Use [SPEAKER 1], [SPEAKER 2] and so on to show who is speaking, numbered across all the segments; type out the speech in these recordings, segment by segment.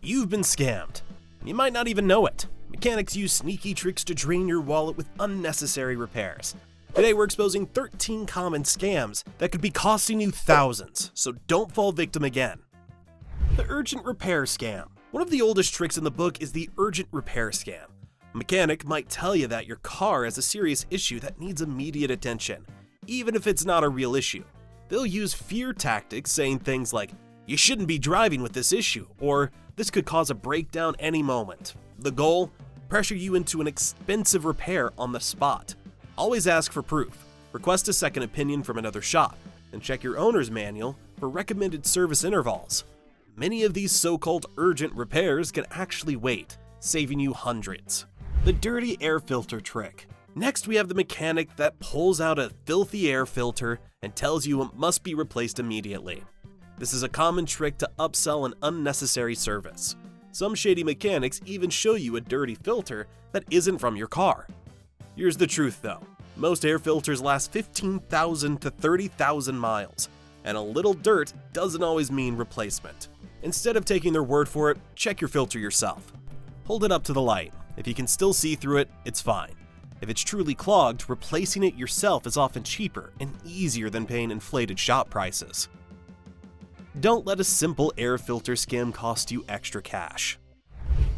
[SPEAKER 1] You've been scammed. You might not even know it. Mechanics use sneaky tricks to drain your wallet with unnecessary repairs. Today we're exposing 13 common scams that could be costing you thousands, so don't fall victim again. The urgent repair scam. One of the oldest tricks in the book is the urgent repair scam. A mechanic might tell you that your car has a serious issue that needs immediate attention, even if it's not a real issue. They'll use fear tactics saying things like, "You shouldn't be driving with this issue," or "This could cause a breakdown any moment." The goal? Pressure you into an expensive repair on the spot. Always ask for proof, request a second opinion from another shop, and check your owner's manual for recommended service intervals. Many of these so-called urgent repairs can actually wait, saving you hundreds. The dirty air filter trick. Next, we have the mechanic that pulls out a filthy air filter and tells you it must be replaced immediately. This is a common trick to upsell an unnecessary service. Some shady mechanics even show you a dirty filter that isn't from your car. Here's the truth though, most air filters last 15,000 to 30,000 miles, and a little dirt doesn't always mean replacement. Instead of taking their word for it, check your filter yourself. Hold it up to the light. If you can still see through it, it's fine. If it's truly clogged, replacing it yourself is often cheaper and easier than paying inflated shop prices. Don't let a simple air filter scam cost you extra cash.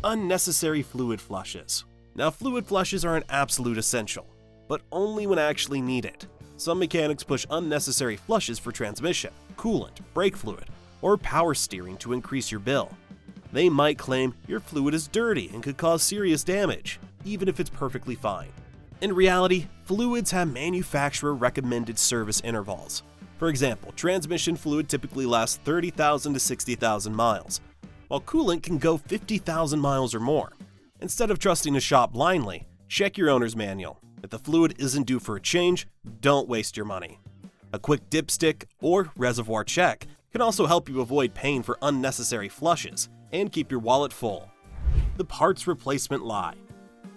[SPEAKER 1] Unnecessary fluid flushes. Now, fluid flushes are an absolute essential, but only when actually needed. Some mechanics push unnecessary flushes for transmission, coolant, brake fluid, or power steering to increase your bill. They might claim your fluid is dirty and could cause serious damage, even if it's perfectly fine. In reality, fluids have manufacturer-recommended service intervals. For example, transmission fluid typically lasts 30,000 to 60,000 miles, while coolant can go 50,000 miles or more. Instead of trusting a shop blindly, check your owner's manual. If the fluid isn't due for a change, don't waste your money. A quick dipstick or reservoir check can also help you avoid paying for unnecessary flushes and keep your wallet full. The parts replacement lie.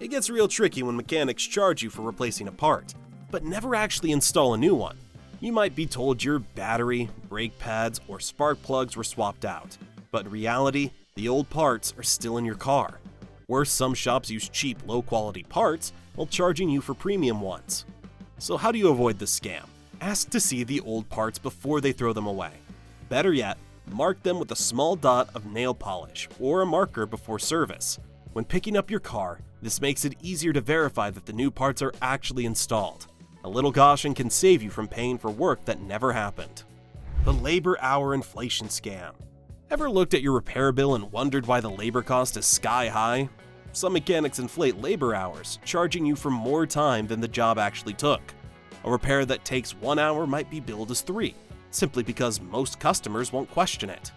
[SPEAKER 1] It gets real tricky when mechanics charge you for replacing a part, but never actually install a new one. You might be told your battery, brake pads, or spark plugs were swapped out, but in reality, the old parts are still in your car. Worse, some shops use cheap, low-quality parts while charging you for premium ones. So how do you avoid this scam? Ask to see the old parts before they throw them away. Better yet, mark them with a small dot of nail polish or a marker before service. When picking up your car, this makes it easier to verify that the new parts are actually installed. A little caution can save you from paying for work that never happened. The labor hour inflation scam. Ever looked at your repair bill and wondered why the labor cost is sky high? Some mechanics inflate labor hours, charging you for more time than the job actually took. A repair that takes 1 hour might be billed as 3, simply because most customers won't question it.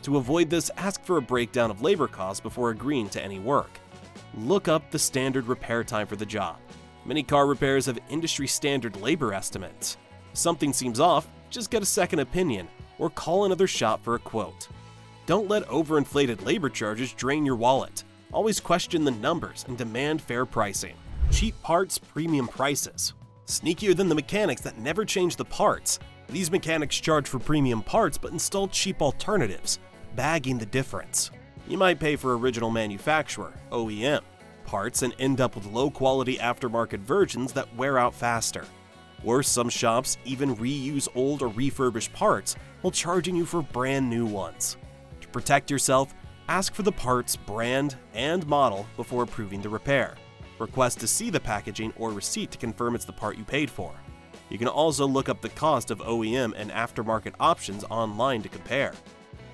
[SPEAKER 1] To avoid this, ask for a breakdown of labor costs before agreeing to any work. Look up the standard repair time for the job. Many car repairs have industry standard labor estimates. If something seems off, just get a second opinion or call another shop for a quote. Don't let overinflated labor charges drain your wallet. Always question the numbers and demand fair pricing. Cheap parts, premium prices. Sneakier than the mechanics that never change the parts. These mechanics charge for premium parts but install cheap alternatives, bagging the difference. You might pay for original manufacturer, OEM, parts and end up with low-quality aftermarket versions that wear out faster. Worse, some shops even reuse old or refurbished parts while charging you for brand new ones. To protect yourself, ask for the part's brand and model before approving the repair. Request to see the packaging or receipt to confirm it's the part you paid for. You can also look up the cost of OEM and aftermarket options online to compare.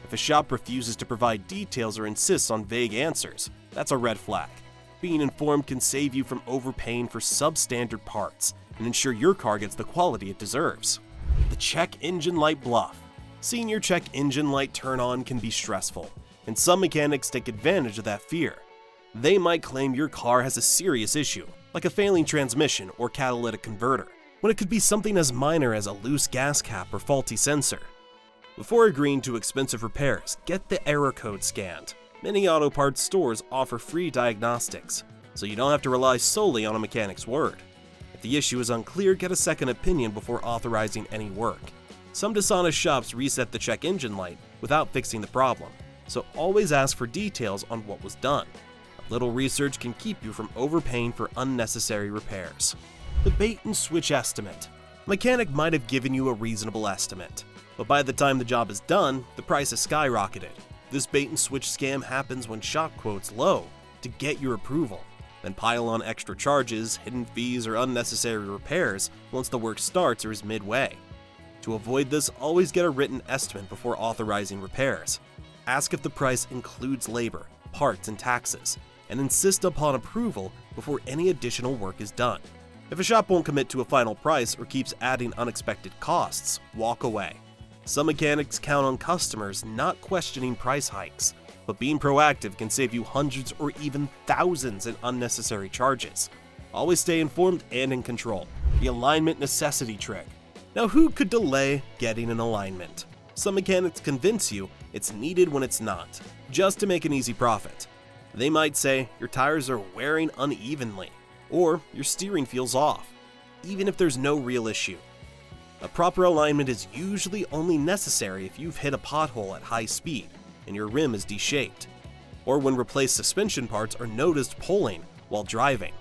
[SPEAKER 1] If a shop refuses to provide details or insists on vague answers, that's a red flag. Being informed can save you from overpaying for substandard parts and ensure your car gets the quality it deserves. The check engine light bluff. Seeing your check engine light turn on can be stressful, and some mechanics take advantage of that fear. They might claim your car has a serious issue, like a failing transmission or catalytic converter, when it could be something as minor as a loose gas cap or faulty sensor. Before agreeing to expensive repairs, get the error code scanned. Many auto parts stores offer free diagnostics, so you don't have to rely solely on a mechanic's word. If the issue is unclear, get a second opinion before authorizing any work. Some dishonest shops reset the check engine light without fixing the problem. so always ask for details on what was done. A little research can keep you from overpaying for unnecessary repairs. The bait and switch estimate. A mechanic might have given you a reasonable estimate, but by the time the job is done, the price has skyrocketed. This bait and switch scam happens when shop quotes low to get your approval, then pile on extra charges, hidden fees, or unnecessary repairs once the work starts or is midway. To avoid this, always get a written estimate before authorizing repairs. Ask if the price includes labor, parts, and taxes, and insist upon approval before any additional work is done. If a shop won't commit to a final price or keeps adding unexpected costs, walk away. Some mechanics count on customers not questioning price hikes, but being proactive can save you hundreds or even thousands in unnecessary charges. Always stay informed and in control. The alignment necessity trick. Now, who could delay getting an alignment? Some mechanics convince you it's needed when it's not, just to make an easy profit. They might say your tires are wearing unevenly, or your steering feels off, even if there's no real issue. A proper alignment is usually only necessary if you've hit a pothole at high speed and your rim is D-shaped, or when replaced suspension parts are noticed pulling while driving.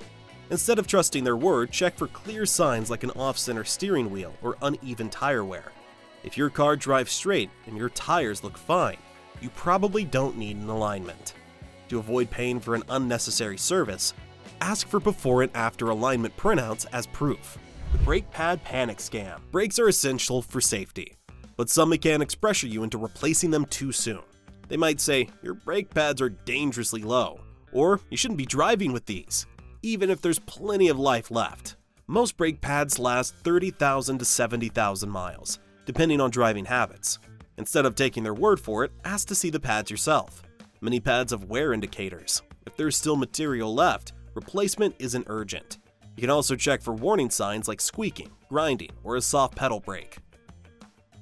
[SPEAKER 1] Instead of trusting their word, check for clear signs like an off-center steering wheel or uneven tire wear. If your car drives straight and your tires look fine, you probably don't need an alignment. To avoid paying for an unnecessary service, ask for before and after alignment printouts as proof. The brake pad panic scam. Brakes are essential for safety, but some mechanics pressure you into replacing them too soon. They might say, your brake pads are dangerously low, or you shouldn't be driving with these, even if there's plenty of life left. Most brake pads last 30,000 to 70,000 miles, depending on driving habits. Instead of taking their word for it, ask to see the pads yourself. Many pads have wear indicators. If there's still material left, replacement isn't urgent. You can also check for warning signs like squeaking, grinding, or a soft pedal brake.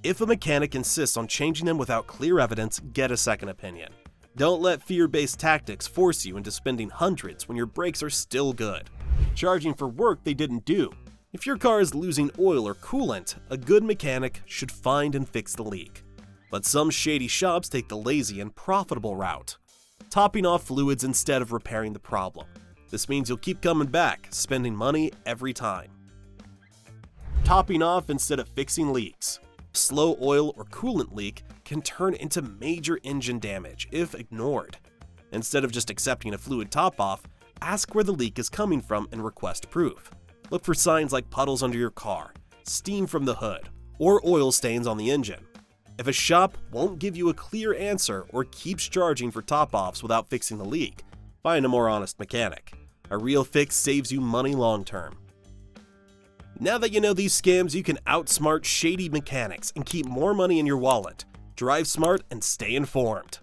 [SPEAKER 1] If a mechanic insists on changing them without clear evidence, get a second opinion. Don't let fear-based tactics force you into spending hundreds when your brakes are still good. Charging for work they didn't do. If your car is losing oil or coolant, a good mechanic should find and fix the leak. But some shady shops take the lazy and profitable route, topping off fluids instead of repairing the problem. This means you'll keep coming back, spending money every time. Topping off instead of fixing leaks. Slow oil or coolant leak can turn into major engine damage if ignored. Instead of just accepting a fluid top-off, ask where the leak is coming from and request proof. Look for signs like puddles under your car, steam from the hood, or oil stains on the engine. If a shop won't give you a clear answer or keeps charging for top-offs without fixing the leak, find a more honest mechanic. A real fix saves you money long-term. Now that you know these scams, you can outsmart shady mechanics and keep more money in your wallet. Drive smart and stay informed.